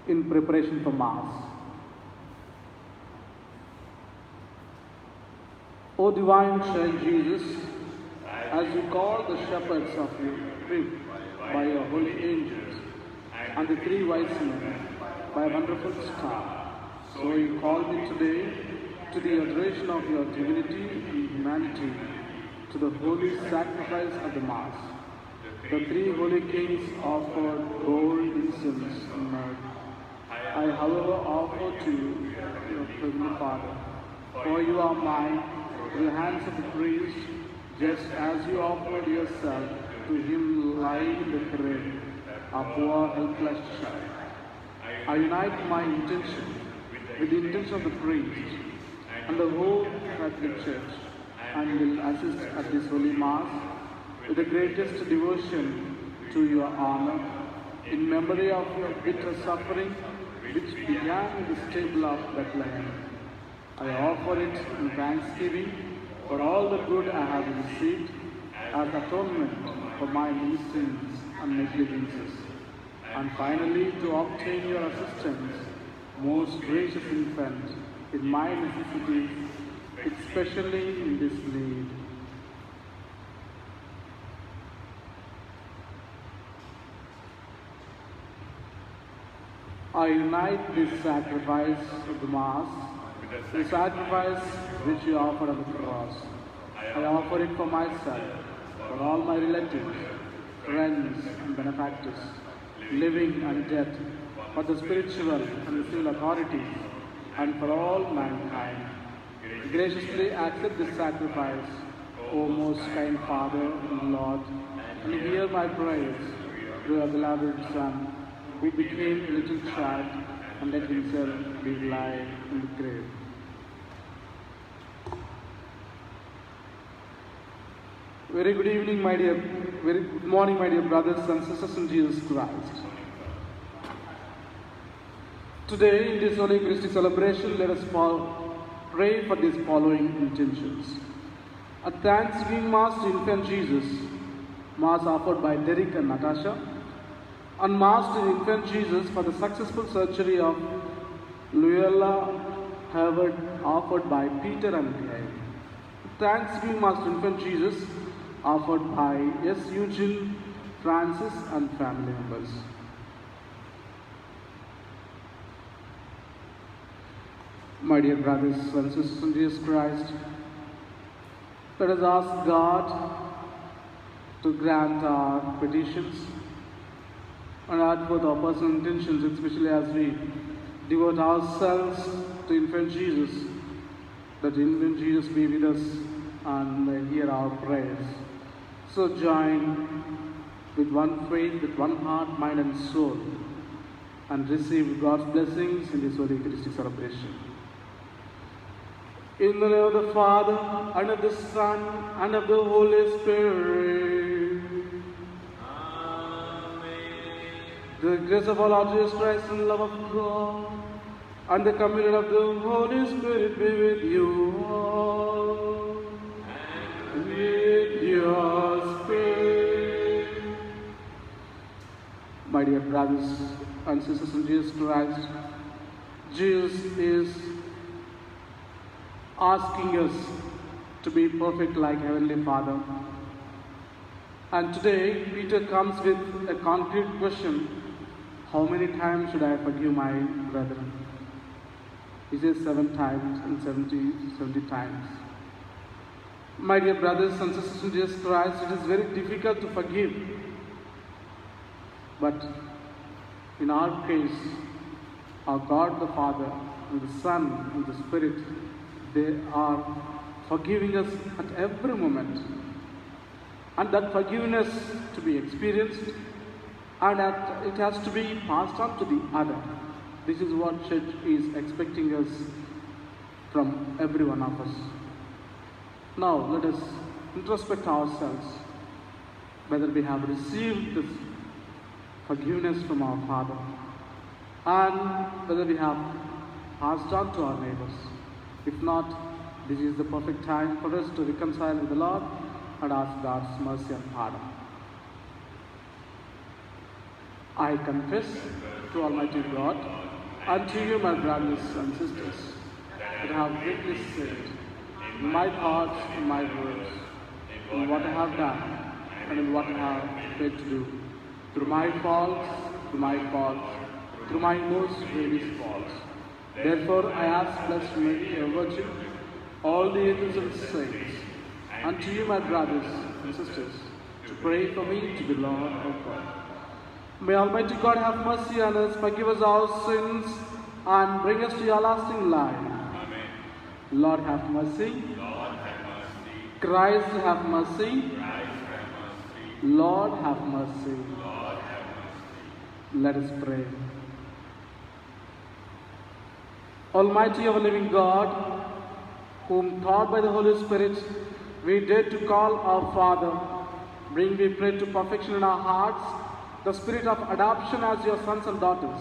in preparation for Mass. O divine child Jesus, as you call the shepherds of your crib by your holy angels and the three wise men by a wonderful star, so you call me today to the adoration of your divinity and humanity, to the holy sacrifice of the Mass. The three holy kings offered gold, incense, and myrrh. I, however, offer to you, your heavenly Father, for you are mine, through the hands of the priest, just as you offered yourself to him lying in the grave, a poor, helpless child. I unite my intention with the intention of the priest and the whole Catholic Church, and will assist at this holy Mass with the greatest devotion to your honor, in memory of your bitter suffering, which began in the stable of Bethlehem. I offer it in thanksgiving for all the good I have received as atonement for my many sins and negligences, and finally to obtain your assistance, most gracious infant, in my necessities, especially in this need. I unite this sacrifice of the Mass, the sacrifice which you offered on the cross. I offer it for myself, for all my relatives, friends, and benefactors, living and dead, for the spiritual and the civil authorities, and for all mankind. Graciously accept this sacrifice, O most kind Father and Lord, and hear my prayers through your beloved Son, who became a little child and let himself be lie in the grave. Very good evening, very good morning, my dear brothers and sisters in Jesus Christ. Today, in this Holy Eucharistic celebration, let us pray for these following intentions. A Thanksgiving Mass to Infant Jesus, Mass offered by Derek and Natasha, and Mass to the Infant Jesus for the successful surgery of Luella Harvard offered by Peter and Claire. Thanksgiving Mass to Infant Jesus offered by S. Eugene, Francis and family members. My dear brothers and sisters in Jesus Christ, let us ask God to grant our petitions and add forth our personal intentions, especially as we devote ourselves to Infant Jesus, that Infant Jesus be with us and hear our prayers. So join with one faith, with one heart, mind and soul, and receive God's blessings in this Holy Eucharistic celebration. In the name of the Father, and of the Son, and of the Holy Spirit. The grace of our Lord Jesus Christ and the love of God and the communion of the Holy Spirit be with you all. And with your spirit. My dear brothers and sisters in Jesus Christ, Jesus is asking us to be perfect like Heavenly Father. And today, Peter comes with a concrete question: how many times should I forgive my brethren? He says 7 times and 70 times. My dear brothers and sisters in Jesus Christ, it is very difficult to forgive. But in our case, our God the Father and the Son and the Spirit, they are forgiving us at every moment. And that forgiveness to be experienced, and it has to be passed on to the other. This is what Church is expecting us from every one of us. Now let us introspect ourselves, whether we have received this forgiveness from our Father, and whether we have passed on to our neighbors. If not, this is the perfect time for us to reconcile with the Lord and ask God's mercy and pardon. I confess to Almighty God, and to you, my brothers and sisters, that I have greatly sinned in my thoughts, in my words, in what I have done, and in what I have failed to do, through my faults, through my most grievous faults. Therefore, I ask Blessed Mary, a Virgin, all the angels and saints, and to you, my brothers and sisters, to pray for me to the Lord of God. May Almighty God have mercy on us, forgive us our sins, and bring us to everlasting life. Amen. Lord have mercy. Lord have mercy. Christ have mercy. Christ have mercy. Lord have mercy. Lord have mercy. Let us pray. Almighty ever living God, whom taught by the Holy Spirit we dare to call our Father, bring, we pray, to perfection in our hearts the spirit of adoption as your sons and daughters,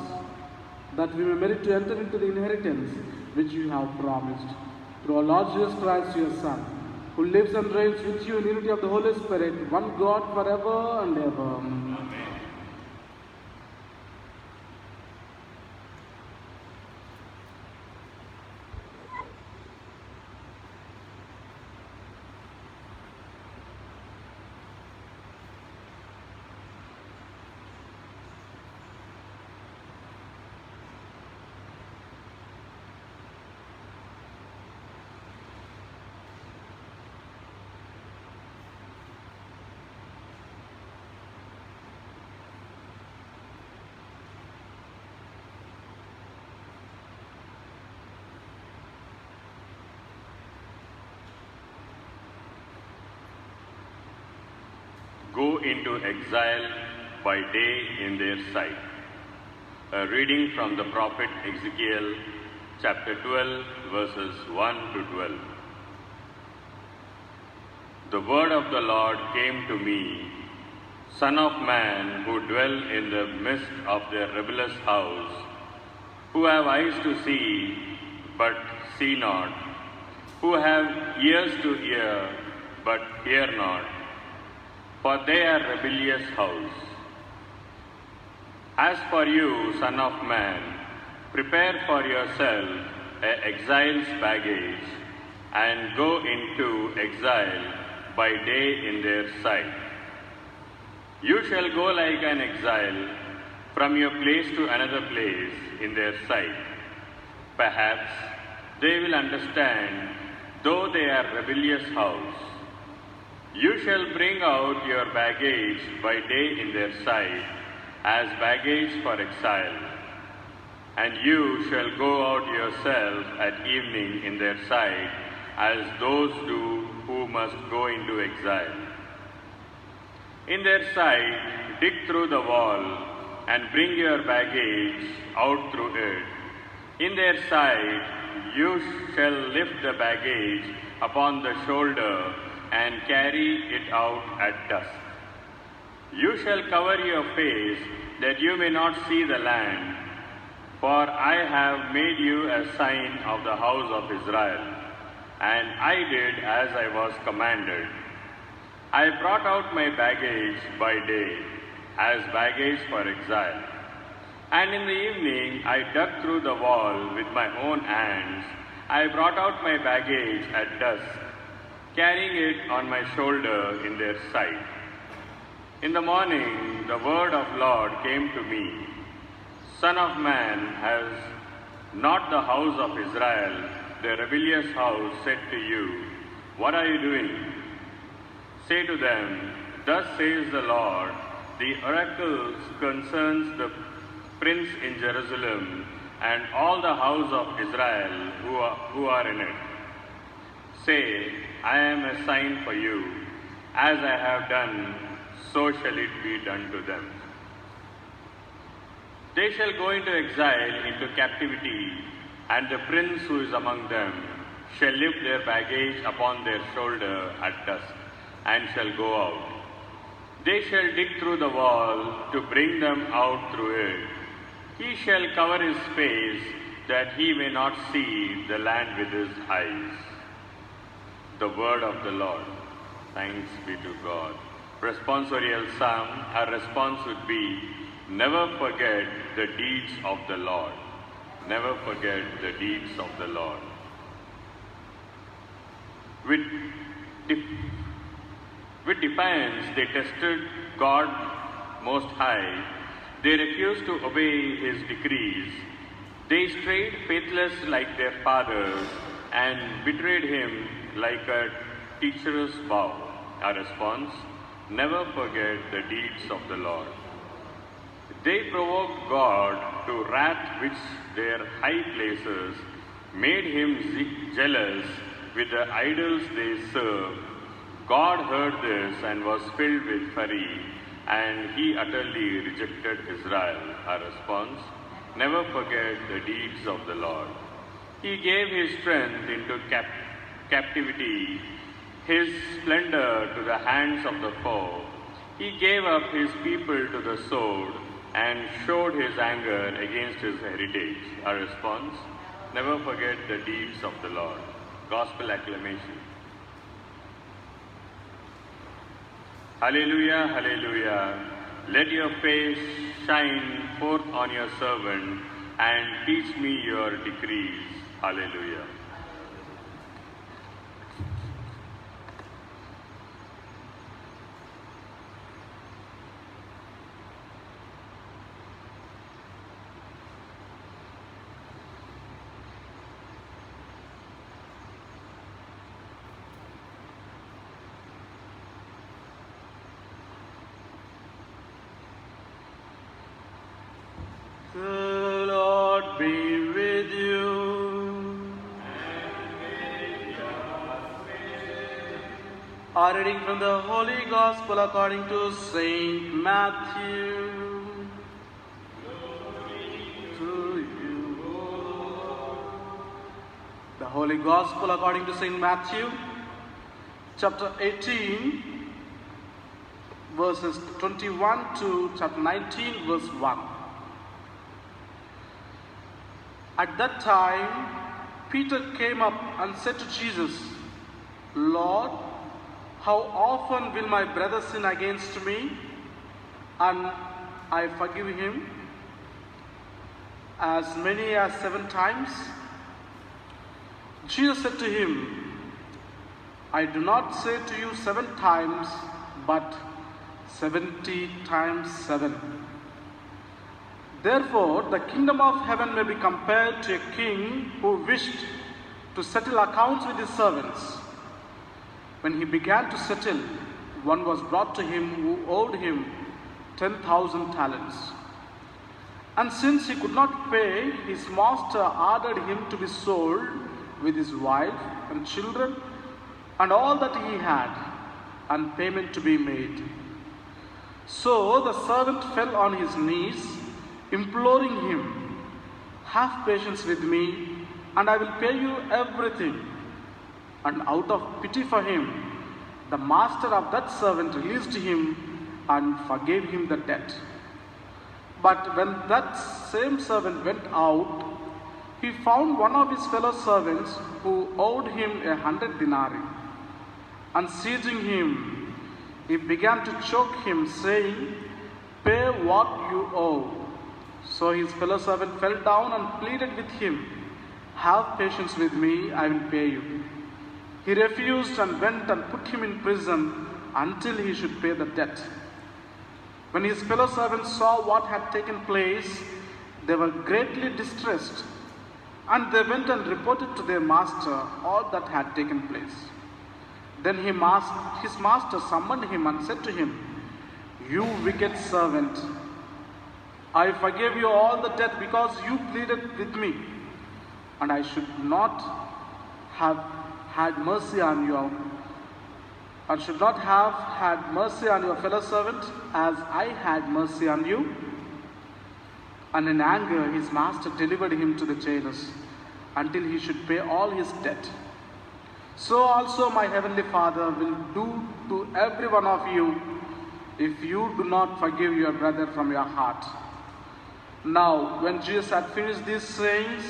that we may merit to enter into the inheritance which you have promised. Through our Lord Jesus Christ, your Son, who lives and reigns with you in unity of the Holy Spirit, one God forever and ever. Amen. Go into exile by day in their sight. A reading from the prophet Ezekiel, chapter 12, verses 1 to 12. The word of the Lord came to me, Son of man, who dwell in the midst of their rebellious house, who have eyes to see, but see not, who have ears to hear, but hear not, for they are rebellious house. As for you, Son of man, prepare for yourself an exile's baggage, and go into exile by day in their sight. You shall go like an exile from your place to another place in their sight. Perhaps they will understand, though they are rebellious house. You shall bring out your baggage by day in their sight, as baggage for exile. And you shall go out yourself at evening in their sight, as those do who must go into exile. In their sight, dig through the wall, and bring your baggage out through it. In their sight, you shall lift the baggage upon the shoulder, and carry it out at dusk. You shall cover your face, that you may not see the land, for I have made you a sign of the house of Israel, and I did as I was commanded. I brought out my baggage by day, as baggage for exile, and in the evening I dug through the wall with my own hands. I brought out my baggage at dusk, carrying it on my shoulder in their sight. In the morning, the word of Lord came to me, Son of man, has not the house of Israel, the rebellious house, said to you, What are you doing? Say to them, Thus says the Lord, the oracles concerns the prince in Jerusalem and all the house of Israel who are in it. Say, I am a sign for you. As I have done, so shall it be done to them. They shall go into exile, into captivity, and the prince who is among them shall lift their baggage upon their shoulder at dusk, and shall go out. They shall dig through the wall to bring them out through it. He shall cover his face, that he may not see the land with his eyes. The word of the Lord. Thanks be to God. Responsorial Psalm, our response would be, never forget the deeds of the Lord. Never forget the deeds of the Lord. With defiance, they tested God Most High. They refused to obey His decrees. They strayed faithless like their fathers and betrayed Him like a treacherous vow. Our response, never forget the deeds of the Lord. They provoked God to wrath with their high places, made Him jealous with the idols they served. God heard this and was filled with fury, and He utterly rejected Israel. Our response, never forget the deeds of the Lord. He gave His strength into captivity, His splendor to the hands of the foe. He gave up His people to the sword and showed His anger against His heritage. Our response, never forget the deeds of the Lord. Gospel acclamation. Hallelujah, hallelujah. Let your face shine forth on your servant and teach me your decrees. Hallelujah. The Lord be with you. A reading from the Holy Gospel according to Saint Matthew. To you, Lord. The Holy Gospel according to Saint Matthew, chapter 18, verses 21 to chapter 19, verse 1. At that time, Peter came up and said to Jesus, Lord, how often will my brother sin against me, and I forgive him? As many as 7 times? Jesus said to him, I do not say to you 7 times, but 70 times 7. Therefore, the kingdom of heaven may be compared to a king who wished to settle accounts with his servants. When he began to settle, one was brought to him who owed him 10,000 talents. And since he could not pay, his master ordered him to be sold with his wife and children and all that he had, and payment to be made. So the servant fell on his knees, imploring him, have patience with me, and I will pay you everything. And out of pity for him, the master of that servant released him and forgave him the debt. But when that same servant went out, he found one of his fellow servants who owed him 100 denarii. And seizing him, he began to choke him, saying, pay what you owe. So his fellow servant fell down and pleaded with him, have patience with me, I will pay you. He refused and went and put him in prison until he should pay the debt. When his fellow servants saw what had taken place, they were greatly distressed, and they went and reported to their master all that had taken place. Then his master summoned him and said to him, you wicked servant, I forgave you all the debt because you pleaded with me, and I should not have had mercy on you, and should not have had mercy on your fellow servant as I had mercy on you? And in anger his master delivered him to the jailers until he should pay all his debt. So also my heavenly Father will do to every one of you if you do not forgive your brother from your heart. Now, when Jesus had finished these sayings,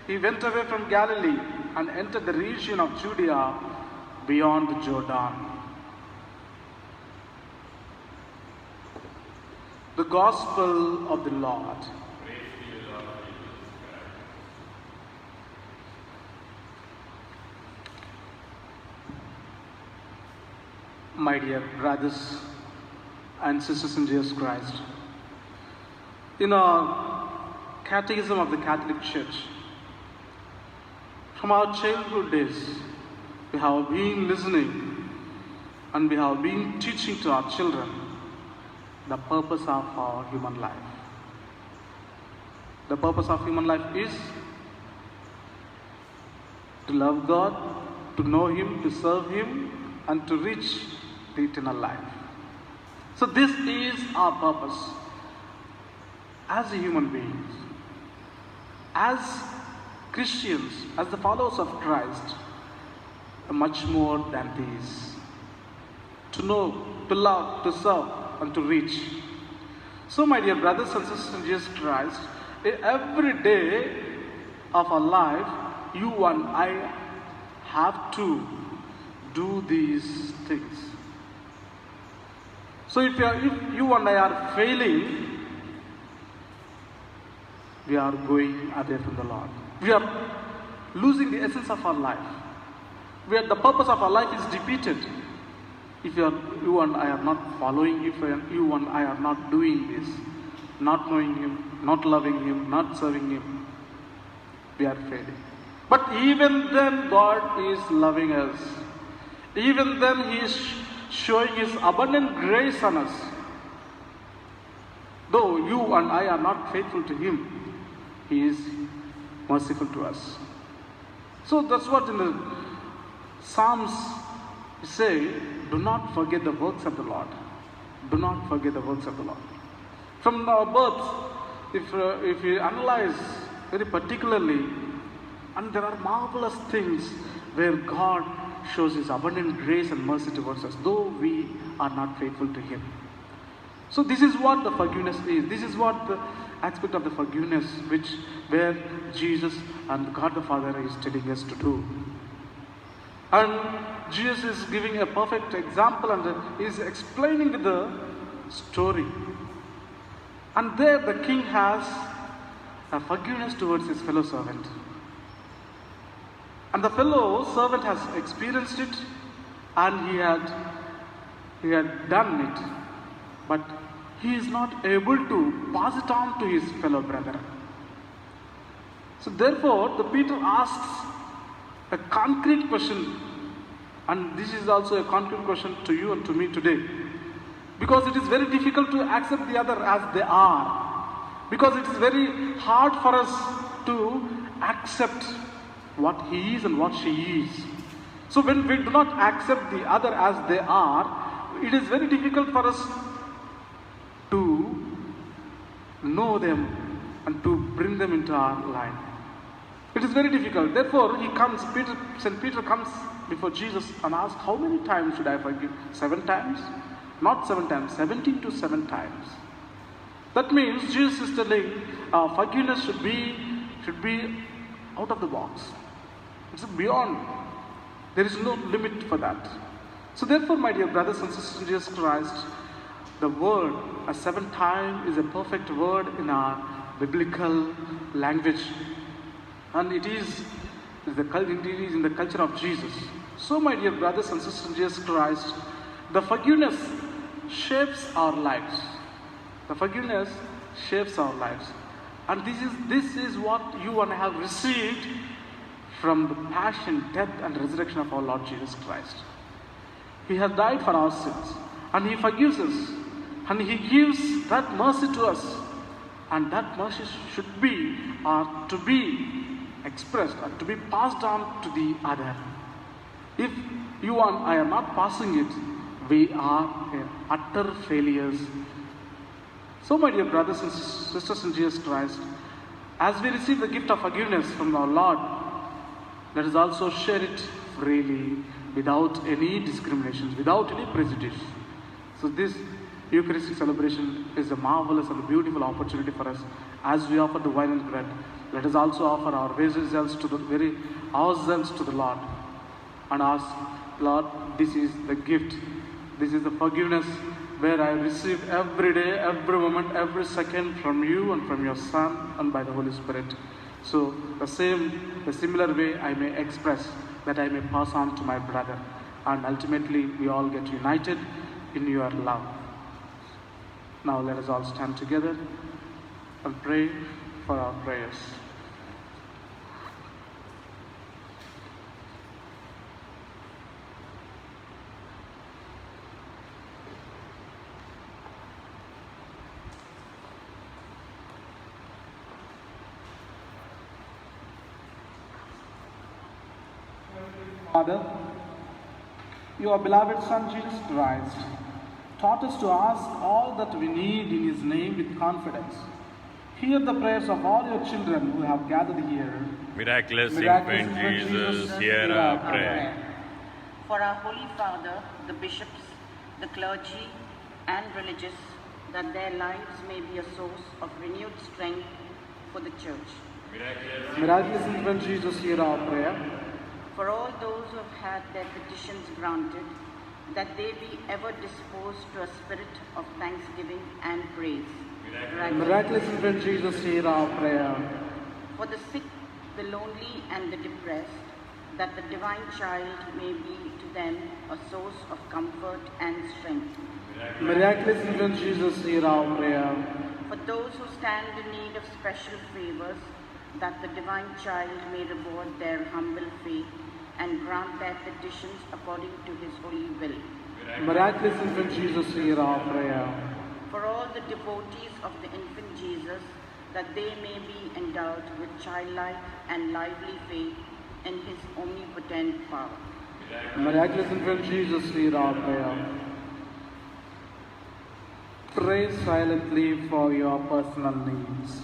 he went away from Galilee and entered the region of Judea beyond the Jordan. The Gospel of the Lord. My dear brothers and sisters in Jesus Christ, in our Catechism of the Catholic Church, from our childhood days, we have been listening and we have been teaching to our children the purpose of our human life. The purpose of human life is to love God, to know Him, to serve Him, and to reach the eternal life. So this is our purpose as human beings, as Christians, as the followers of Christ, much more than these. To know, to love, to serve, and to reach. So my dear brothers and sisters in Jesus Christ, every day of our life, you and I have to do these things. So if you and I are failing, we are going away from the Lord. We are losing the essence of our life. Where the purpose of our life is defeated. If you and I are not following, if you and I are not doing this, not knowing Him, not loving Him, not serving Him, we are failing. But even then God is loving us. Even then He is showing His abundant grace on us. Though you and I are not faithful to Him, He is merciful to us. So that's what in the Psalms say, do not forget the works of the Lord. Do not forget the works of the Lord. From our birth, if we analyze very particularly, and there are marvelous things where God shows His abundant grace and mercy towards us, though we are not faithful to Him. So this is what the forgiveness is. This is what the aspect of the forgiveness where Jesus and God the Father is telling us to do. And Jesus is giving a perfect example and is explaining the story. And there the king has a forgiveness towards his fellow servant. And the fellow servant has experienced it and he had done it. But he is not able to pass it on to his fellow brother. So therefore, the Peter asks a concrete question, and this is also a concrete question to you and to me today. Because it is very difficult to accept the other as they are. Because it is very hard for us to accept what he is and what she is. So when we do not accept the other as they are, it is very difficult for us to know them and to bring them into our life. It is very difficult. Therefore, St. Peter comes before Jesus and asks, how many times should I forgive? 7 times? Not 7 times, 70 to 7 times. That means Jesus is telling forgiveness should be out of the box. It's beyond. There is no limit for that. So therefore, my dear brothers and sisters in Jesus Christ, the word, a 7 times, is a perfect word in our biblical language. And it is in the culture of Jesus. So my dear brothers and sisters in Jesus Christ, the forgiveness shapes our lives. The forgiveness shapes our lives. And this is what you and I have received from the passion, death and resurrection of our Lord Jesus Christ. He has died for our sins and He forgives us and He gives that mercy to us, and that mercy should be to be expressed and to be passed on to the other. If you and I are not passing it, we are utter failures. So my dear brothers and sisters in Jesus Christ, as we receive the gift of forgiveness from our Lord, let us also share it freely, without any discriminations, without any prejudice. So this Eucharistic celebration is a marvelous and beautiful opportunity for us. As we offer the wine and bread, let us also offer our ourselves to the Lord and ask, Lord, this is the gift, this is the forgiveness where I receive every day, every moment, every second from you and from your Son and by the Holy Spirit. So the similar way I may express, that I may pass on to my brother, and ultimately we all get united in your love. Now let us all stand together and pray for our prayers. Father, your beloved Son Jesus Christ taught us to ask all that we need in His name with confidence. Hear the prayers of all your children who have gathered here. Miraculous infant Jesus, hear our prayer. For our Holy Father, the bishops, the clergy, and religious, that their lives may be a source of renewed strength for the Church. Miraculous infant Jesus, hear our prayer. For all those who have had their petitions granted, that they be ever disposed to a spirit of thanksgiving and praise. Miraculous infant Jesus, hear our prayer. For the sick, the lonely, and the depressed, that the divine child may be to them a source of comfort and strength. Miraculous infant Jesus, hear our prayer. For those who stand in need of special favors, that the divine child may reward their humble faith and grant their petitions according to His holy will. Miraculous infant Jesus, hear our prayer. For all the devotees of the infant Jesus, that they may be endowed with childlike and lively faith in His omnipotent power. Miraculous infant Jesus, hear our prayer. Pray silently for your personal needs.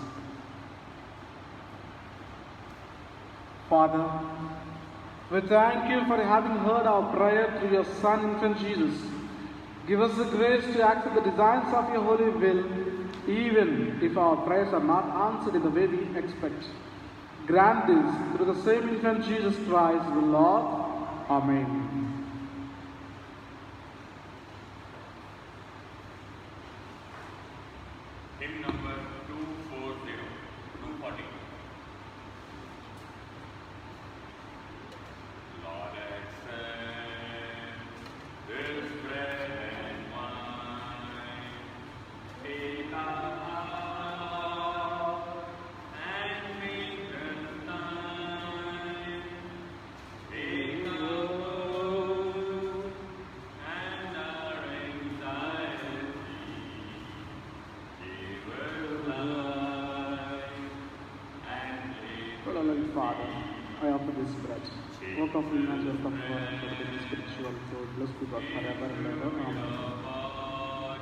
Father, we thank you for having heard our prayer through your Son, infant Jesus. Give us the grace to accept the designs of your holy will, even if our prayers are not answered in the way we expect. Grant this through the same infant Jesus Christ, the Lord. Amen. Hymn number 240, 240. Lord, accept this bread and wine in our heart and make us thine. Take our woe and our anxiety. Give us life and live. Lord, our loving Father, I offer this bread. Work of me as your comfort and for the spiritual soul. Blessed be God forever and ever. Amen. Lord,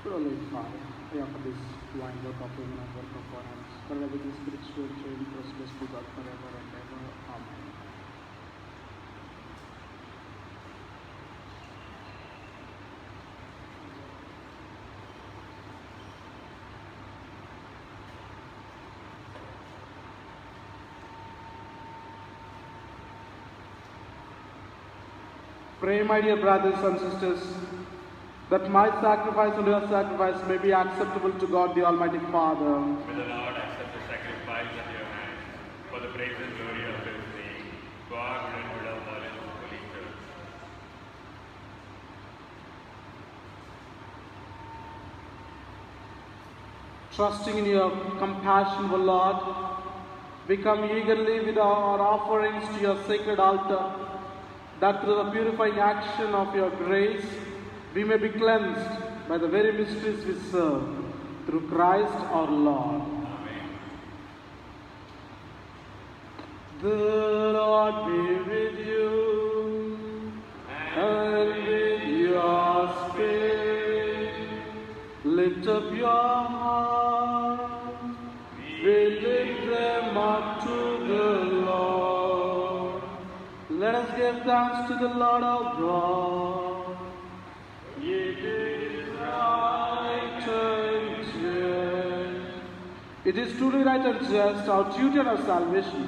our loving Father, I offer this wine, work of women and work of our hands. Forever with the spiritual change, blessed be God forever and ever. Amen. Pray, my dear brothers and sisters, that my sacrifice and your sacrifice may be acceptable to God the Almighty Father. May the Lord accept the sacrifice at your hands for the praise and glory of His name. God and good of all in His holy church. Trusting in your compassion, O Lord, we come eagerly with our offerings to your sacred altar, that through the purifying action of your grace, we may be cleansed by the very mysteries we serve, through Christ our Lord. Amen. The Lord be with you, and with your spirit. Lift up your heart. Let us give thanks to the Lord our God. It is right and just. It is truly right and just, our duty and our salvation,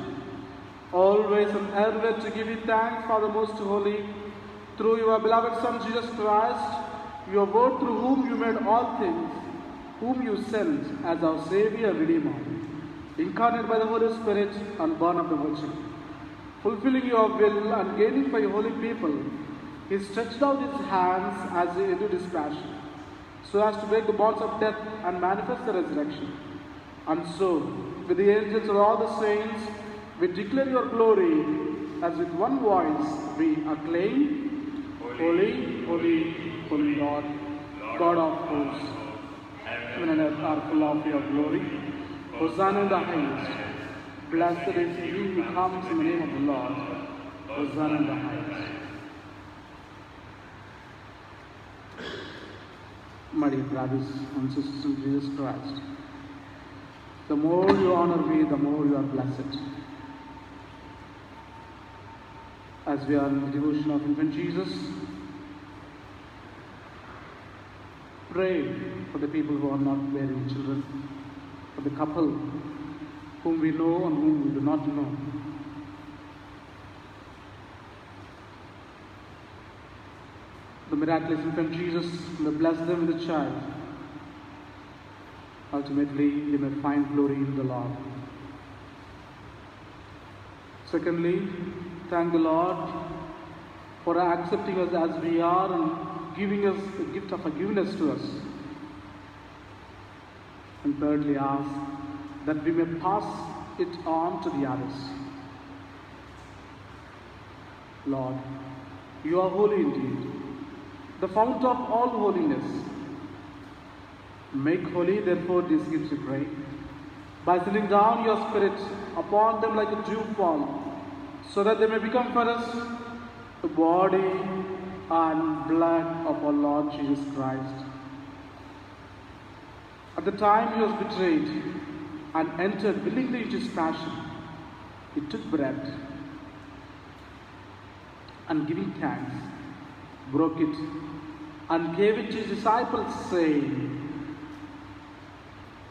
always and ever to give you thanks, Father most holy, through your beloved Son Jesus Christ, your word through whom you made all things, whom you sent as our Savior and Redeemer, incarnate by the Holy Spirit and born of the Virgin. Fulfilling your will and gaining for your holy people, he stretched out his hands as he endured his passion, so as to break the bonds of death and manifest the resurrection. And so, with the angels and all the saints, we declare your glory, as with one voice we acclaim, Holy, holy, holy Lord, God of hosts. Heaven and earth are full of your glory. Hosanna in the highest. Blessed is he who comes in the name of the Lord. Hosanna in the highest. My dear brothers and sisters in Jesus Christ, the more you honor me, the more you are blessed. As we are in the devotion of infant Jesus, pray for the people who are not bearing children, for the couple whom we know and whom we do not know. The miraculous infant Jesus may bless them with a child. Ultimately, they may find glory in the Lord. Secondly, thank the Lord for accepting us as we are and giving us the gift of forgiveness to us. And thirdly, ask that we may pass it on to the others. Lord, you are holy indeed, the fount of all holiness. Make holy, therefore, these gifts, we pray, by sending down your Spirit upon them like a dewfall, so that they may become for us the body and blood of our Lord Jesus Christ. At the time he was betrayed and entered willingly into his passion, he took bread and, giving thanks, broke it and gave it to his disciples, saying,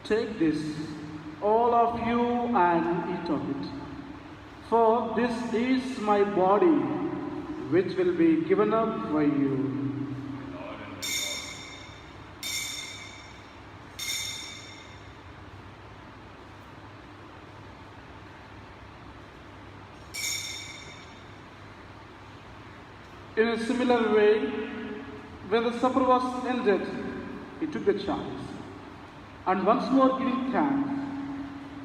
"Take this, all of you, and eat of it. For this is my body, which will be given up for you." In a similar way, when the supper was ended, he took the chalice, and once more giving thanks,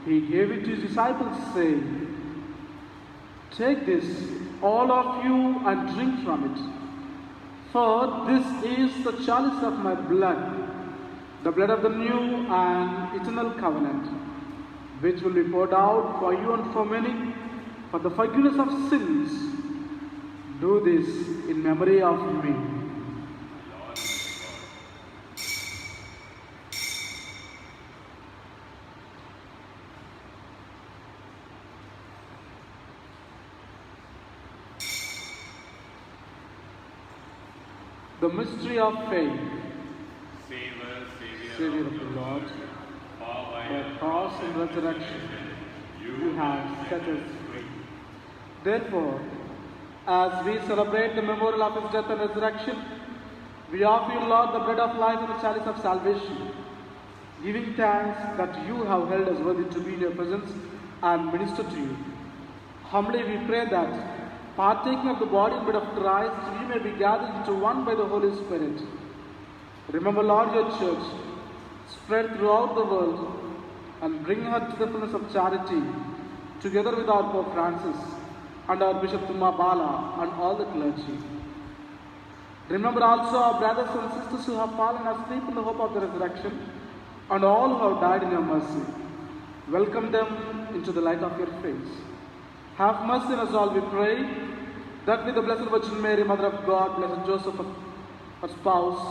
he gave it to his disciples, saying, "Take this, all of you, and drink from it. For this is the chalice of my blood, the blood of the new and eternal covenant, which will be poured out for you and for many for the forgiveness of sins. Do this in memory of me." The mystery of faith. Savior of the Lord, by cross and resurrection, you have set us free. Therefore, as we celebrate the memorial of his death and resurrection, we offer you, Lord, the bread of life and the chalice of salvation, giving thanks that you have held us worthy to be in your presence and minister to you. Humbly we pray that, partaking of the body and blood of Christ, we may be gathered into one by the Holy Spirit. Remember, Lord, your church, spread throughout the world, and bring her to the fullness of charity, together with our Pope Francis and our Bishop Tumabala and all the clergy. Remember also our brothers and sisters who have fallen asleep in the hope of the resurrection, and all who have died in your mercy. Welcome them into the light of your face. Have mercy on us all, we pray, that with the Blessed Virgin Mary, Mother of God, Blessed Joseph, her spouse,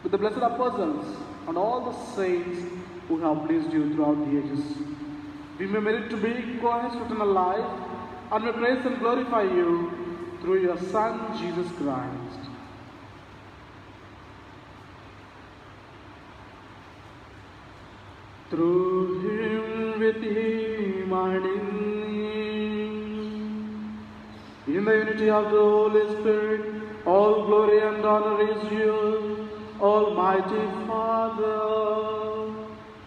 with the blessed apostles and all the saints who have pleased you throughout the ages, we may merit to be co-heirs with eternal life and may praise and glorify you through your Son, Jesus Christ. Through him, with him, and in him, in the unity of the Holy Spirit, all glory and honor is yours, Almighty Father,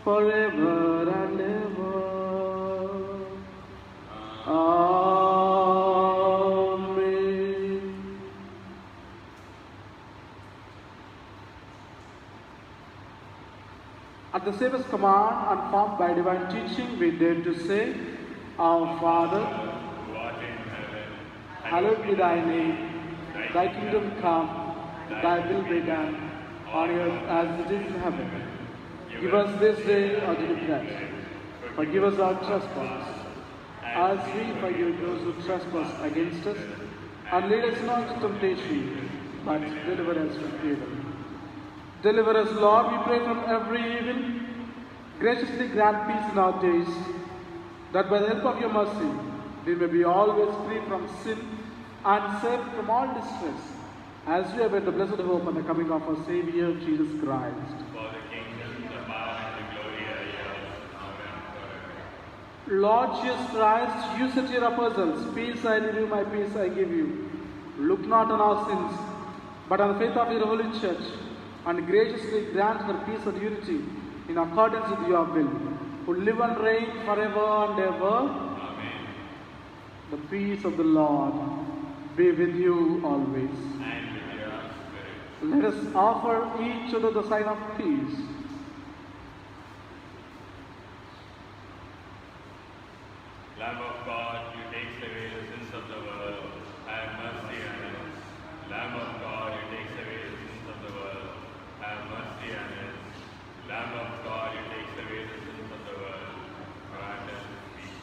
forever and ever. Amen. At the Savior's command and formed by divine teaching, we dare to say, Our Father, who art in heaven, hallowed be thy name. Thy kingdom come, thy will be done, on earth as it is in heaven. Give us this day our daily bread. Forgive us our trespasses, as we forgive those who trespass against us. And lead us not into temptation, but deliver us from evil. Deliver us, Lord, we pray, from every evil. Graciously grant peace in our days, that by the help of your mercy, we may be always free from sin and saved from all distress, as we await the blessed hope and the coming of our Savior, Jesus Christ. for the kingdom, the power, and the glory are yours, now and forever. Lord Jesus Christ, you said to your apostles, Peace I leave you, my peace I give you. Look not on our sins, but on the faith of your holy church, and graciously grant her peace and unity in accordance with your will, who live and reign forever and ever. Amen. The peace of the Lord be with you always. And with your spirit. Let us offer each other the sign of peace. Lamb of God, you take away the sins of the world, have mercy on us. Lamb of God, you take away the sins of the world, have mercy on us. Lamb of God, you take away the sins of the world, grant us peace.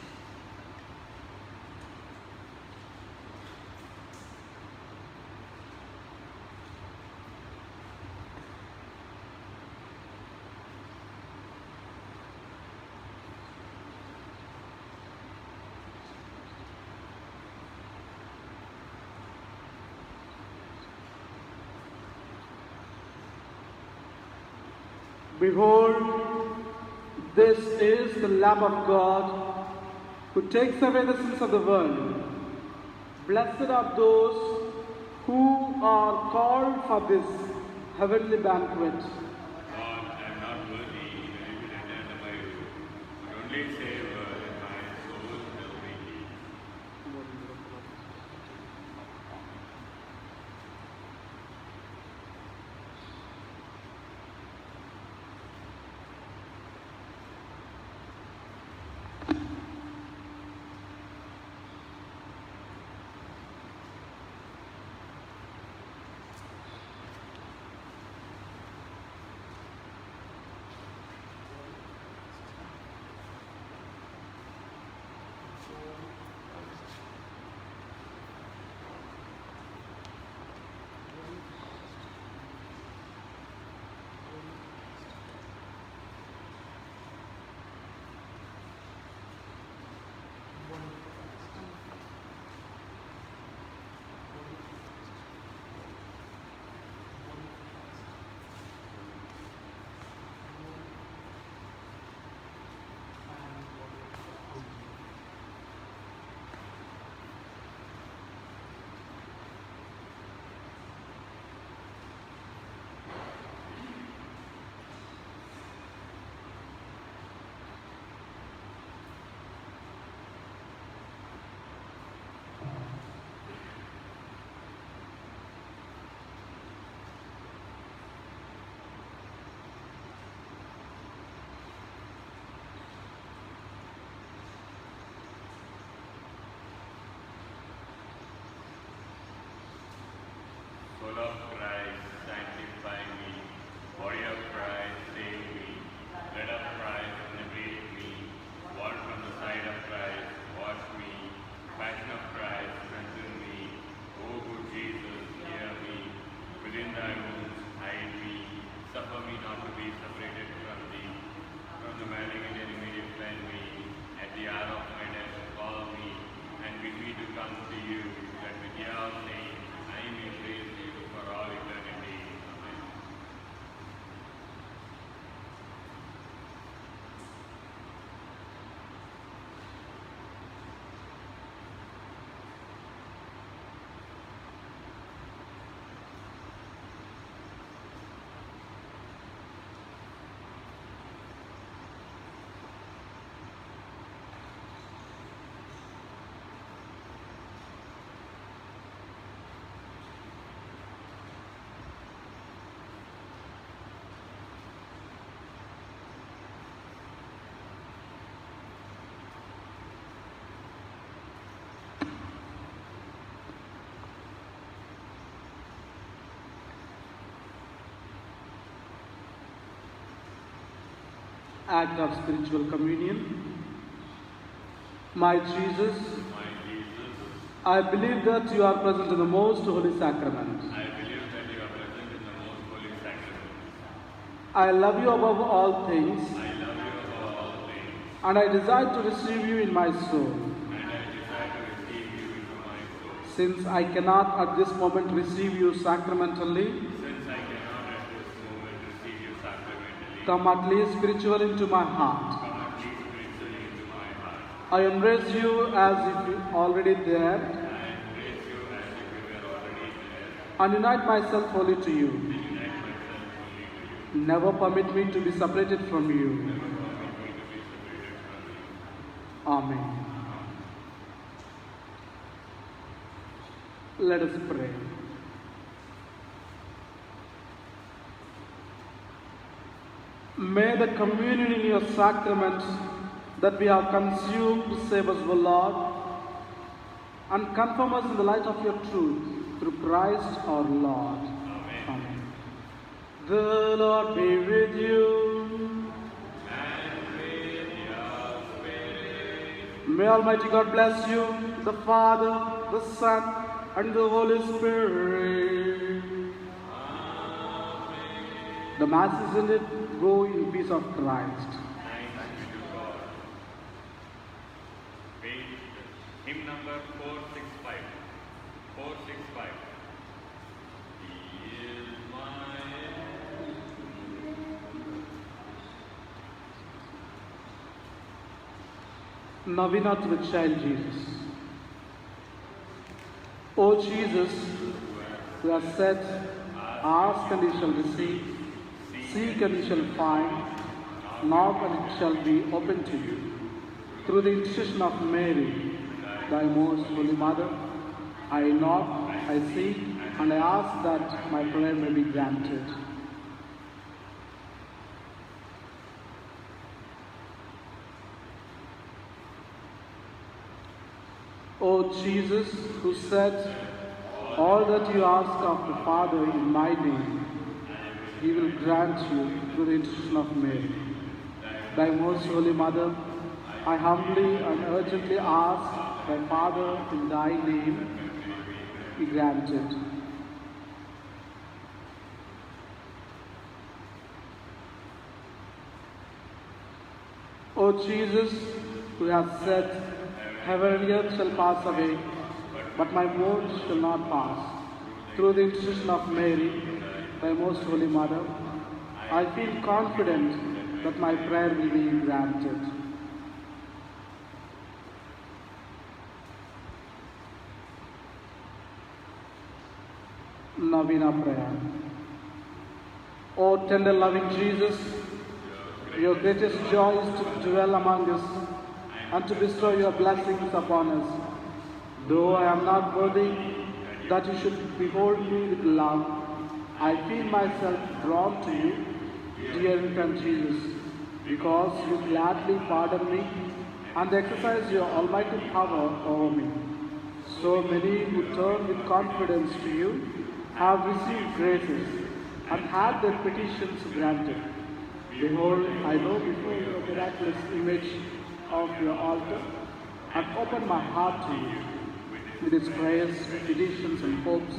Behold, this is the Lamb of God, who takes away the sins of the world. Blessed are those who are called for this heavenly banquet. Lord, I am not worthy even to enter under my roof, but only say a word, and my soul will be healed. Act of spiritual communion. My Jesus, I believe that you are present in the most holy sacrament. I love you above all things, and I desire to receive you in my soul. Since I cannot at this moment receive you sacramentally, come at least spiritually into my heart. I embrace you as if you are already there, and unite myself wholly to you. Never permit me to be separated from you. Amen. Let us pray. May the communion in your sacraments that we have consumed save us, O Lord, and confirm us in the light of your truth through Christ our Lord. Amen. The Lord be with you. And with your spirit. May Almighty God bless you, the Father, the Son, and the Holy Spirit. Amen. The Mass is ended. Go in peace of Christ. Thanks be to God. Page, hymn number 465. 465. He is my Novena to the Child Jesus. O Jesus, who has said, ask and you shall receive, seek and you shall find, knock and it shall be opened to you. Through the intercession of Mary, thy most holy mother, I knock, I seek, and I ask that my prayer may be granted. O Jesus, who said, all that you ask of the Father in my name, He will grant you through the intercession of Mary. Thy most holy mother, I humbly and urgently ask thy Father in thy name be granted. O Jesus, who hast said, heaven and earth shall pass away, but my words shall not pass. Through the intercession of Mary, thy most holy mother, I feel confident that my prayer will be granted. Novena prayer. O tender loving Jesus, your greatest joy is to dwell among us and to bestow your blessings upon us. Though I am not worthy that you should behold me with love, I feel myself drawn to you, dear infant Jesus, because you gladly pardon me and exercise your almighty power over me. So many who turn with confidence to you have received graces and had their petitions granted. Behold, I know before your miraculous image of your altar and open my heart to you. With its prayers, petitions, and hopes,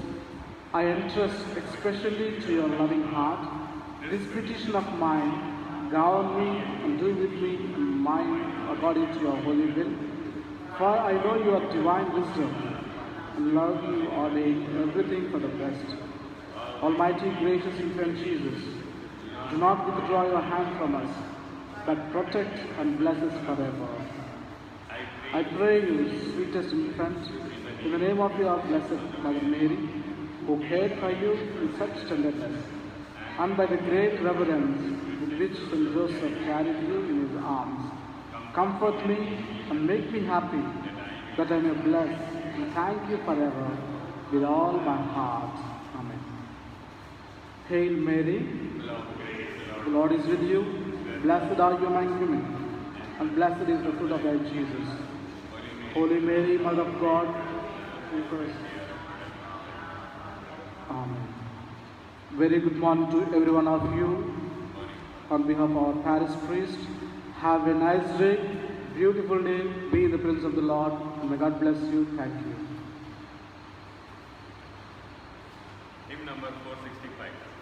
I entrust especially to your loving heart this petition of mine. Govern me and do with me and mine according to your holy will. For I know your divine wisdom and love you ordain everything for the best. Almighty gracious infant Jesus, do not withdraw your hand from us, but protect and bless us forever. I pray you, sweetest infant, in the name of your blessed Mother Mary, who cared for you with such tenderness, and by the great reverence with which St. Joseph carried you in his arms, comfort me and make me happy, that I may bless and thank you forever with all my heart. Amen. Hail Mary, the Lord is with you. Blessed are you among women, and blessed is the fruit of thy Jesus. Holy Mary, Mother of God, pray for us. Amen. Very good morning to every one of you. On behalf of our parish priest, Have a nice day, beautiful day. Be in the presence of the Lord. May God bless you. Thank you. Hymn number 465.